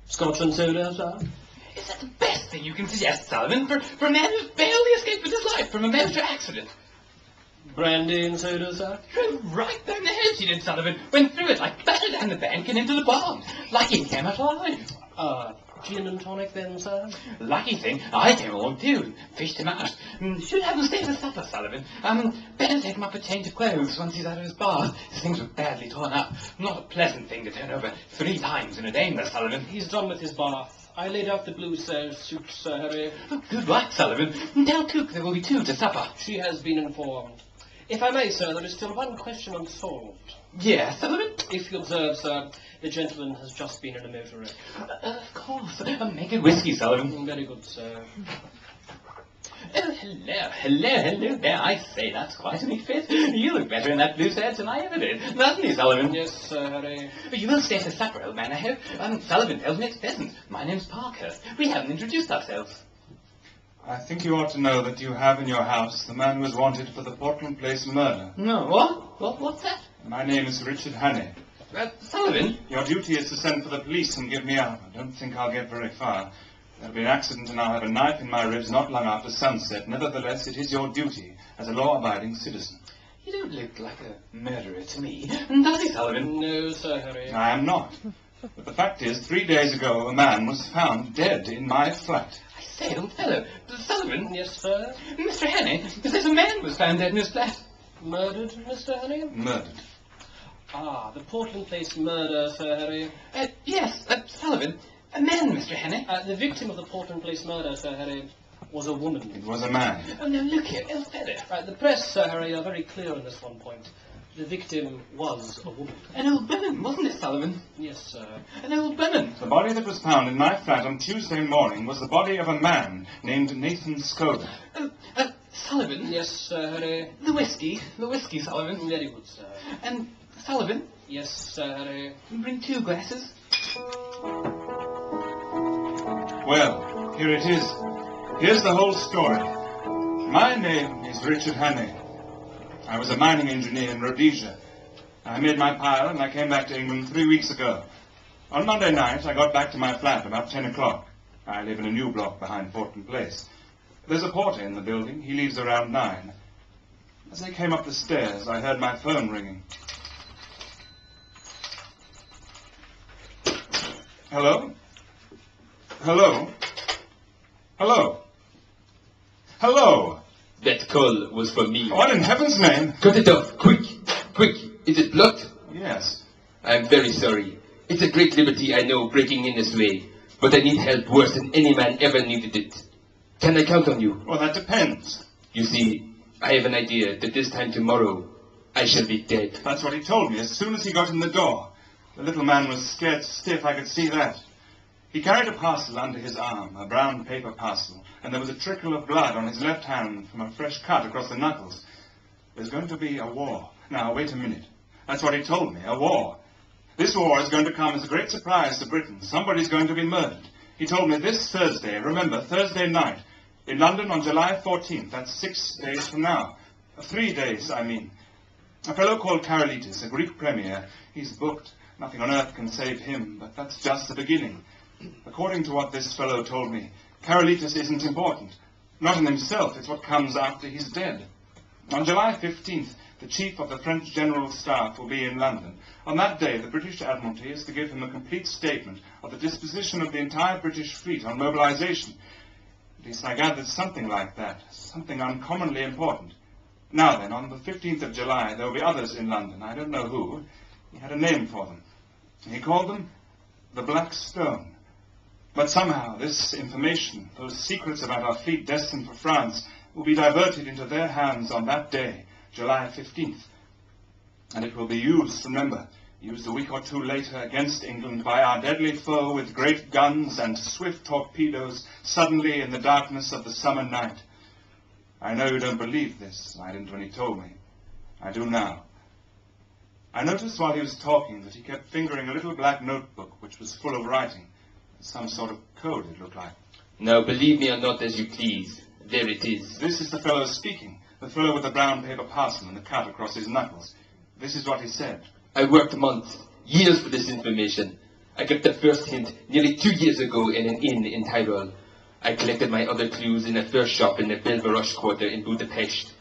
Scotch and soda, sir? Is that the best thing you can suggest, Sullivan, for a man who's barely escaped with his life from a motor accident? Brandy and soda, sir? Right down the head she did, Sullivan. Went through it, like battered down the bank and into the pond. Like he came out alive. Gin and tonic then, sir? Lucky thing, I came along too. Fished him out. Should have him stay for supper, Sullivan. Better take him up a change of clothes once he's out of his bath. His things were badly torn up. Not a pleasant thing to turn over 3 times in a day, Miss Sullivan. He's done with his bath. I laid out the blue serge suit, Sir Harry. Good luck, Sullivan. Tell Cook there will be 2 to supper. She has been informed. If I may, sir, there is still one question unsolved. Yes, Sullivan? If you observe, sir, the gentleman has just been in a motor wreck. Of course. Make it whiskey, Sullivan. Very good, sir. Oh, hello there. I say, that's quite a neat fit. You look better in that blue serge than I ever did. Doesn't he, Sullivan? Yes, Sir Harry. You will stay for supper, old man, I hope. Sullivan tells me it's pleasant. My name's Parkhurst. We haven't introduced ourselves. I think you ought to know that you have in your house the man who was wanted for the Portland Place murder. No, what? What's that? My name is Richard Hannay. Sullivan? Your duty is to send for the police and give me up. I don't think I'll get very far. There'll be an accident and I'll have a knife in my ribs not long after sunset. Nevertheless, it is your duty as a law-abiding citizen. You don't look like a murderer to me, does he, Sullivan? No, Sir Harry. I am not. But the fact is, 3 days ago, a man was found dead in my flat. I say, old fellow. Sullivan? Yes, sir? Mr. Hannay, there's a man was found dead in his flat. Murdered, Mr. Harry? Murdered. The Portland Place murder, Sir Harry. Yes, Sullivan. A man, Mr. Hannay. The victim of the Portland Place murder, Sir Harry, was a woman. It was a man. Oh, now look here, old fellow. The press, Sir Harry, are very clear on this one point. The victim was a woman. An old woman, wasn't it, Sullivan? Yes, sir. An old woman. The body that was found in my flat on Tuesday morning was the body of a man named Nathan Skoda. Sullivan? Yes, Sir Harry. The whiskey, Sullivan. Very good, sir. And Sullivan? Yes, Sir Harry. Bring 2 glasses. Well, here it is. Here's the whole story. My name is Richard Hannay. I was a mining engineer in Rhodesia. I made my pile and I came back to England 3 weeks ago. On Monday night, I got back to my flat about 10 o'clock. I live in a new block behind Portland Place. There's a porter in the building. He leaves around 9. As I came up the stairs, I heard my phone ringing. Hello? Hello? Hello? Hello? That call was for me. What in heaven's name? Cut it off, quick, quick. Is it blocked? Yes. I'm very sorry. It's a great liberty, I know, breaking in this way. But I need help worse than any man ever needed it. Can I count on you? Well, that depends. You see, I have an idea that this time tomorrow, I shall be dead. That's what he told me as soon as he got in the door. The little man was scared stiff, I could see that. He carried a parcel under his arm, a brown paper parcel, and there was a trickle of blood on his left hand from a fresh cut across the knuckles. There's going to be a war. Now, wait a minute. That's what he told me, a war. This war is going to come as a great surprise to Britain. Somebody's going to be murdered. He told me this Thursday, remember, Thursday night, in London on July 14th. That's 6 days from now. 3 days, I mean. A fellow called Karolitis, a Greek premier. He's booked. Nothing on earth can save him, but that's just the beginning. According to what this fellow told me, Karolitis isn't important. Not in himself, it's what comes after he's dead. On July 15th, the chief of the French General Staff will be in London. On that day, the British Admiralty is to give him a complete statement of the disposition of the entire British fleet on mobilization. At least I gathered something like that, something uncommonly important. Now then, on the 15th of July, there will be others in London. I don't know who. He had a name for them. He called them the Black Stone. But somehow this information, those secrets about our fleet destined for France, will be diverted into their hands on that day, July 15th. And it will be used, remember, used a week or 2 later against England by our deadly foe with great guns and swift torpedoes suddenly in the darkness of the summer night. I know you don't believe this. I didn't when he told me. I do now. I noticed while he was talking that he kept fingering a little black notebook which was full of writing. Some sort of code, it looked like. Now, believe me or not as you please, there it is. This is the fellow speaking. The fellow with the brown paper parcel and the cut across his knuckles. This is what he said. I worked months, years for this information. I got the first hint nearly 2 years ago in an inn in Tyrol. I collected my other clues in a fur shop in the Belvaroche quarter in Budapest.